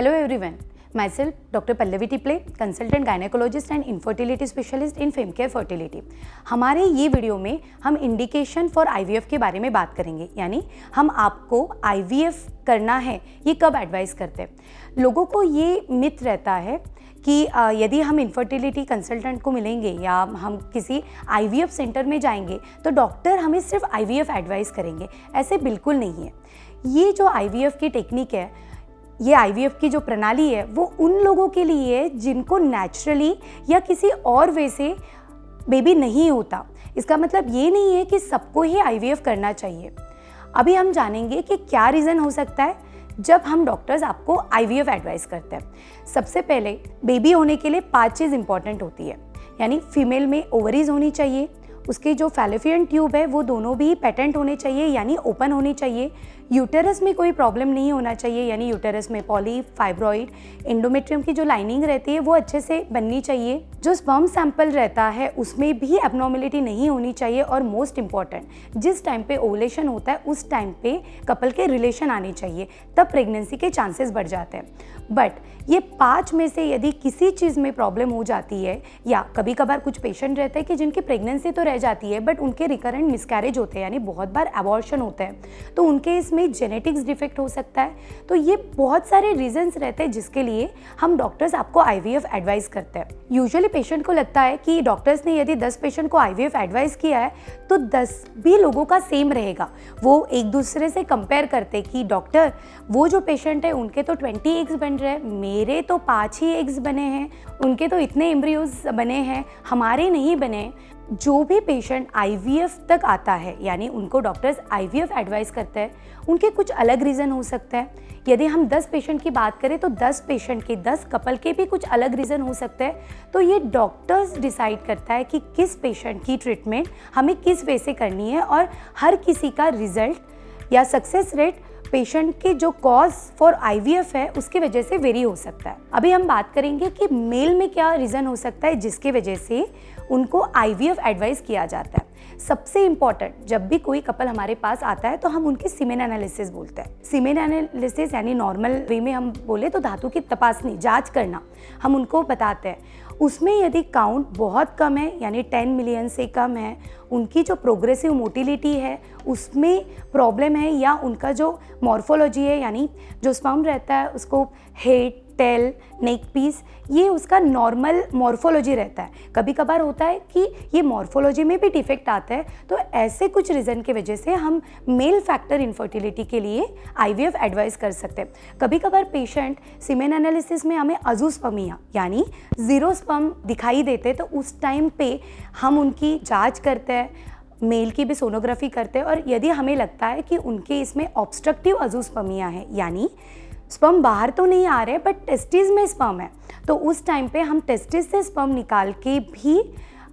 Hello everyone, myself Dr. Pallavi Tiple, consultant gynaecologist and infertility specialist in Femcare fertility. हमारे ये video में हम indication for IVF के बारे में बात करेंगे, यानी हम आपको आईवीएफ करना है ये कब एडवाइस करते हैं। लोगों को ये मिथ रहता है कि यदि हम इनफर्टिलिटी कंसल्टेंट को मिलेंगे या हम किसी आईवीएफ सेंटर में जाएंगे तो डॉक्टर हमें सिर्फ आईवीएफ एडवाइस करेंगे। ऐसे बिल्कुल नहीं है। ये जो आईवीएफ की टेक्निक है, ये आईवीएफ की जो प्रणाली है वो उन लोगों के लिए है जिनको नेचुरली या किसी और वे से बेबी नहीं होता। इसका मतलब ये नहीं है कि सबको ही आईवीएफ करना चाहिए। अभी हम जानेंगे कि क्या रीज़न हो सकता है जब हम डॉक्टर्स आपको आईवीएफ एडवाइस करते हैं। सबसे पहले बेबी होने के लिए 5 चीज़ इंपॉर्टेंट होती है, यानी फीमेल में ओवरीज होनी चाहिए, उसके जो फैलोपियन ट्यूब है वो दोनों भी पेटेंट होने चाहिए यानी ओपन होनी चाहिए, यूटेरस में कोई प्रॉब्लम नहीं होना चाहिए यानी यूटेरस में पॉली फाइब्रॉइड एंडोमेट्रियम की जो लाइनिंग रहती है वो अच्छे से बननी चाहिए, जो स्पर्म सैंपल रहता है उसमें भी एबनॉर्मेलिटी नहीं होनी चाहिए, और मोस्ट इम्पॉर्टेंट जिस टाइम पे ओवुलेशन होता है उस टाइम पे कपल के रिलेशन आने चाहिए, तब प्रेगनेंसी के चांसेस बढ़ जाते हैं। बट ये 5 में से यदि किसी चीज़ में प्रॉब्लम हो जाती है, या कभी कभार कुछ पेशेंट रहते हैं कि जिनकी प्रेगनेंसी तो रह जाती है बट उनके रिकरेंट मिसकैरेज होते हैं, यानी बहुत बार अबॉर्शन होता है, तो उनके इसमें जेनेटिक्स डिफेक्ट हो सकता है। तो ये बहुत सारे रीजंस रहते हैं जिसके लिए हम डॉक्टर्स आपको आईवीएफ एडवाइस करते हैं। यूजुअली पेशेंट को लगता है कि डॉक्टर्स ने यदि 10 पेशेंट को आईवीएफ एडवाइस किया है तो 10 भी लोगों का सेम रहेगा। वो एक दूसरे से कंपेयर करते कि डॉक्टर वो जो पेशेंट है उनके तो 20 एग्स बन रहे हैं, मेरे तो 5 ही एग्स बने हैं, उनके तो इतने एम्ब्रियोज बने हैं, हमारे नहीं बने। जो भी पेशेंट आईवीएफ तक आता है यानी उनको डॉक्टर्स आईवीएफ एडवाइस करते हैं, उनके कुछ अलग रीज़न हो सकता है। यदि हम 10 पेशेंट की बात करें तो 10 पेशेंट के 10 कपल के भी कुछ अलग रीज़न हो सकते हैं। तो ये डॉक्टर्स डिसाइड करता है कि किस पेशेंट की ट्रीटमेंट हमें किस वे से करनी है, और हर किसी का रिजल्ट या सक्सेस रेट पेशेंट के जो कॉज फॉर आईवीएफ है उसकी वजह से वेरी हो सकता है। अभी हम बात करेंगे कि मेल में क्या रीज़न हो सकता है जिसकी वजह से उनको आईवीएफ एडवाइस किया जाता है। सबसे इम्पॉर्टेंट, जब भी कोई कपल हमारे पास आता है तो हम उनके सीमेन एनालिसिस बोलते हैं। सीमेन एनालिसिस यानी नॉर्मल वे में हम बोले तो धातु की तपासनी, जांच करना, हम उनको बताते हैं। उसमें यदि काउंट बहुत कम है यानी 10 मिलियन से कम है, उनकी जो प्रोग्रेसिव मोटिलिटी है उसमें प्रॉब्लम है, या उनका जो मॉर्फोलॉजी है यानी जो स्पर्म रहता है उसको हेड, टेल, नेक पीस, ये उसका नॉर्मल मॉर्फोलॉजी रहता है। कभी कभार होता है कि ये मॉर्फोलॉजी में भी डिफेक्ट आता है। तो ऐसे कुछ रीज़न की वजह से हम मेल फैक्टर इनफर्टिलिटी के लिए आईवीएफ एडवाइस कर सकते हैं। कभी कभार पेशेंट सीमेन एनालिसिस में हमें अजूस्पर्मिया यानी 0 स्पर्म दिखाई देते, तो उस टाइम पे हम उनकी जाँच करते हैं, मेल की भी सोनोग्राफी करते हैं, और यदि हमें लगता है कि उनके इसमें ऑब्स्ट्रक्टिव अजूस्पर्मिया है यानी स्पर्म बाहर तो नहीं आ रहे बट टेस्टिस में स्पर्म है, तो उस टाइम पे हम टेस्टिस से स्पर्म निकाल के भी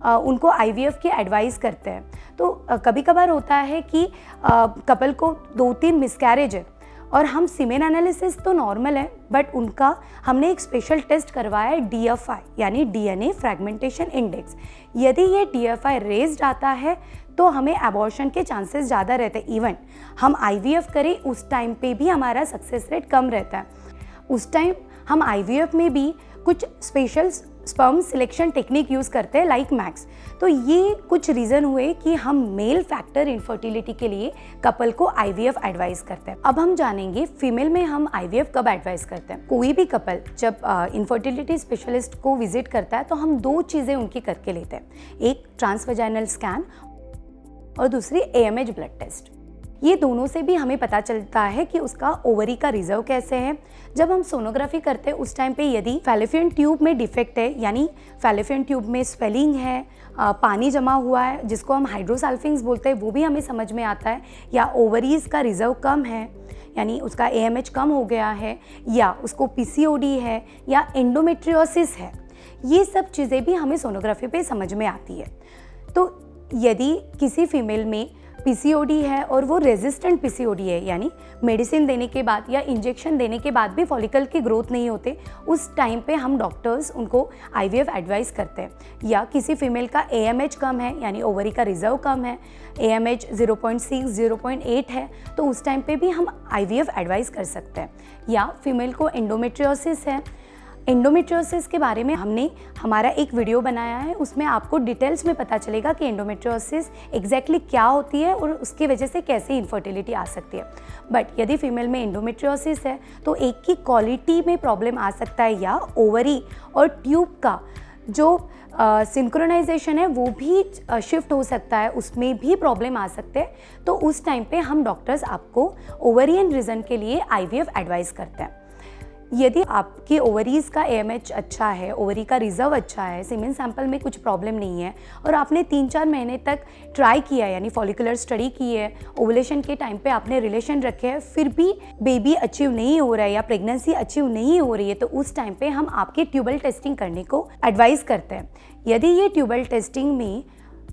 उनको आईवीएफ की एडवाइस करते हैं। तो कभी कभार होता है कि कपल को 2-3 मिसकैरेज है और हम सीमेन एनालिसिस तो नॉर्मल है बट उनका हमने एक स्पेशल टेस्ट करवाया है DFI यानी डीएनए फ्रैगमेंटेशन इंडेक्स। यदि ये DFI रेज्ड आता है तो हमें अबॉर्शन के चांसेस ज़्यादा रहते हैं। इवन हम आईवीएफ करें उस टाइम पे भी हमारा सक्सेस रेट कम रहता है। उस टाइम हम आईवीएफ में भी कुछ special sperm selection technique use करते हैं लाइक मैक्स। तो ये कुछ रीज़न हुए कि हम मेल फैक्टर इनफर्टिलिटी के लिए कपल को आईवीएफ एडवाइस करते हैं। अब हम जानेंगे फीमेल में हम आईवीएफ कब एडवाइस करते हैं। कोई भी कपल जब इनफर्टिलिटी स्पेशलिस्ट को विजिट करता है तो हम 2 चीज़ें उनकी करके लेते हैं, एक ट्रांसवेजाइनल स्कैन और दूसरी AMH ब्लड टेस्ट। ये दोनों से भी हमें पता चलता है कि उसका ओवरी का रिजर्व कैसे है। जब हम सोनोग्राफी करते हैं उस टाइम पे यदि फैलोपियन ट्यूब में डिफेक्ट है यानी फैलोपियन ट्यूब में स्वेलिंग है, पानी जमा हुआ है जिसको हम हाइड्रोसल्फिंग्स बोलते हैं, वो भी हमें समझ में आता है, या ओवरीज का रिजर्व कम है यानी उसका AMH कम हो गया है, या उसको PCOD है या एंडोमेट्रियोसिस है, ये सब चीज़ें भी हमें सोनोग्राफी पे समझ में आती है। तो यदि किसी फीमेल में पीसीओडी है और वो रेजिस्टेंट पीसीओडी है, यानी मेडिसिन देने के बाद या इंजेक्शन देने के बाद भी फॉलिकल की ग्रोथ नहीं होते, उस टाइम पे हम डॉक्टर्स उनको आईवीएफ एडवाइस करते हैं। या किसी फीमेल का एएमएच कम है, यानी ओवरी का रिजर्व कम है, एएमएच 0.6 0.8 है, तो उस टाइम पे भी हम आईवीएफ एडवाइस कर सकते हैं। या फीमेल को एंडोमेट्रियोसिस है, एंडोमेट्रियोसिस के बारे में हमने हमारा एक वीडियो बनाया है, उसमें आपको डिटेल्स में पता चलेगा कि एंडोमेट्रियोसिस एग्जैक्टली क्या होती है और उसकी वजह से कैसे इनफर्टिलिटी आ सकती है। बट यदि फीमेल में एंडोमेट्रियोसिस है तो एक की क्वालिटी में प्रॉब्लम आ सकता है, या ओवरी और ट्यूब का जो सिंक्रोनाइजेशन है वो भी शिफ्ट हो सकता है, उसमें भी प्रॉब्लम आ सकते हैं। तो उस टाइम पे हम डॉक्टर्स आपको ओवरियन रीजन के लिए आईवीएफ एडवाइस करते हैं। यदि आपकी ओवरीज़ का एएमएच अच्छा है, ओवरी का रिजर्व अच्छा है, सीमेन सैंपल में कुछ प्रॉब्लम नहीं है और आपने 3-4 महीने तक ट्राई किया, यानी फॉलिकुलर स्टडी की है, ओवुलेशन के टाइम पे आपने रिलेशन रखे हैं, फिर भी बेबी अचीव नहीं हो रहा है या प्रेगनेंसी अचीव नहीं हो रही है, तो उस टाइम पे हम आपके ट्यूबल टेस्टिंग करने को एडवाइस करते हैं। यदि ये ट्यूबल टेस्टिंग में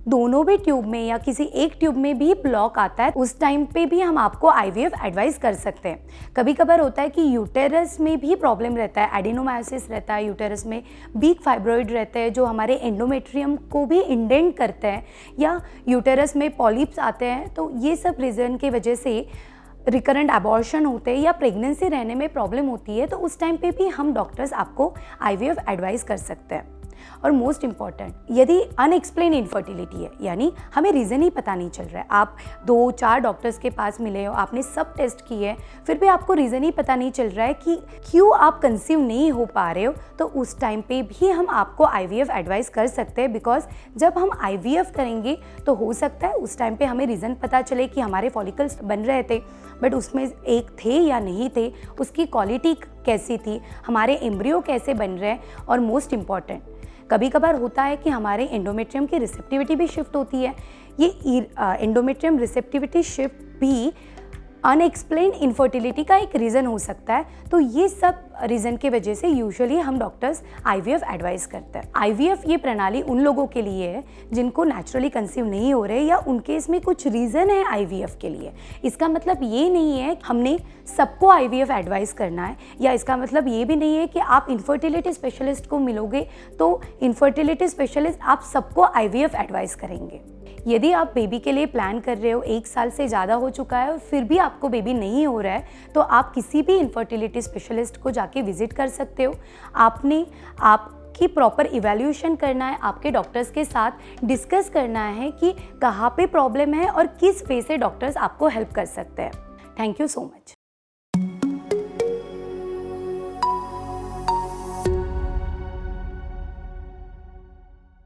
दोनों भी ट्यूब में या किसी एक ट्यूब में भी ब्लॉक आता है, उस टाइम पे भी हम आपको आईवीएफ एडवाइस कर सकते हैं। कभी कभार होता है कि यूटेरस में भी प्रॉब्लम रहता है, एडिनोमायोसिस रहता है, यूटेरस में वीक फाइब्रॉइड रहते हैं जो हमारे एंडोमेट्रियम को भी इंडेंट करते हैं, या यूटेरस में पॉलिप्स आते हैं। तो ये सब रीज़न की वजह से रिकरेंट अबॉर्शन होते हैं या प्रेगनेंसी रहने में प्रॉब्लम होती है, तो उस टाइम पे भी हम डॉक्टर्स आपको आईवीएफ एडवाइस कर सकते हैं। और मोस्ट इम्पॉर्टेंट, यदि अनएक्सप्लेन इनफर्टिलिटी है, यानी हमें रीज़न ही पता नहीं चल रहा है, आप 2-4 डॉक्टर्स के पास मिले हो, आपने सब टेस्ट किए, फिर भी आपको रीज़न ही पता नहीं चल रहा है कि क्यों आप कंसीव नहीं हो पा रहे हो, तो उस टाइम पे भी हम आपको आईवीएफ एडवाइस कर सकते हैं। बिकॉज जब हम आईवीएफ करेंगे तो हो सकता है उस टाइम पे हमें रीज़न पता चले कि हमारे फॉलिकल्स बन रहे थे बट उसमें एक थे या नहीं थे, उसकी क्वालिटी कैसी थी, हमारे एम्ब्रियो कैसे बन रहे हैं, और मोस्ट इम्पॉर्टेंट कभी कभार होता है कि हमारे एंडोमेट्रियम की रिसेप्टिविटी भी शिफ्ट होती है। ये एंडोमेट्रियम रिसेप्टिविटी शिफ्ट भी अनएक्सप्लेन इनफर्टिलिटी का एक रीज़न हो सकता है। तो ये सब रीज़न के वजह से यूजुअली हम डॉक्टर्स आईवीएफ एडवाइस करते हैं। आईवीएफ ये प्रणाली उन लोगों के लिए है जिनको नेचुरली कंसीव नहीं हो रहे या उनके इसमें कुछ रीज़न है आईवीएफ के लिए। इसका मतलब ये नहीं है कि हमने सबको आईवीएफ एडवाइस करना है, या इसका मतलब ये भी नहीं है कि आप इनफर्टिलिटी स्पेशलिस्ट को मिलोगे तो इनफर्टिलिटी स्पेशलिस्ट आप सबको आईवीएफ एडवाइस करेंगे। यदि आप बेबी के लिए प्लान कर रहे हो, 1 साल से ज़्यादा हो चुका है और फिर भी आपको बेबी नहीं हो रहा है, तो आप किसी भी इनफर्टिलिटी स्पेशलिस्ट को जाके विजिट कर सकते हो। आपने आपकी प्रॉपर इवैल्यूएशन करना है, आपके डॉक्टर्स के साथ डिस्कस करना है कि कहाँ पे प्रॉब्लम है और किस वे से डॉक्टर्स आपको हेल्प कर सकते हैं। Thank you so much.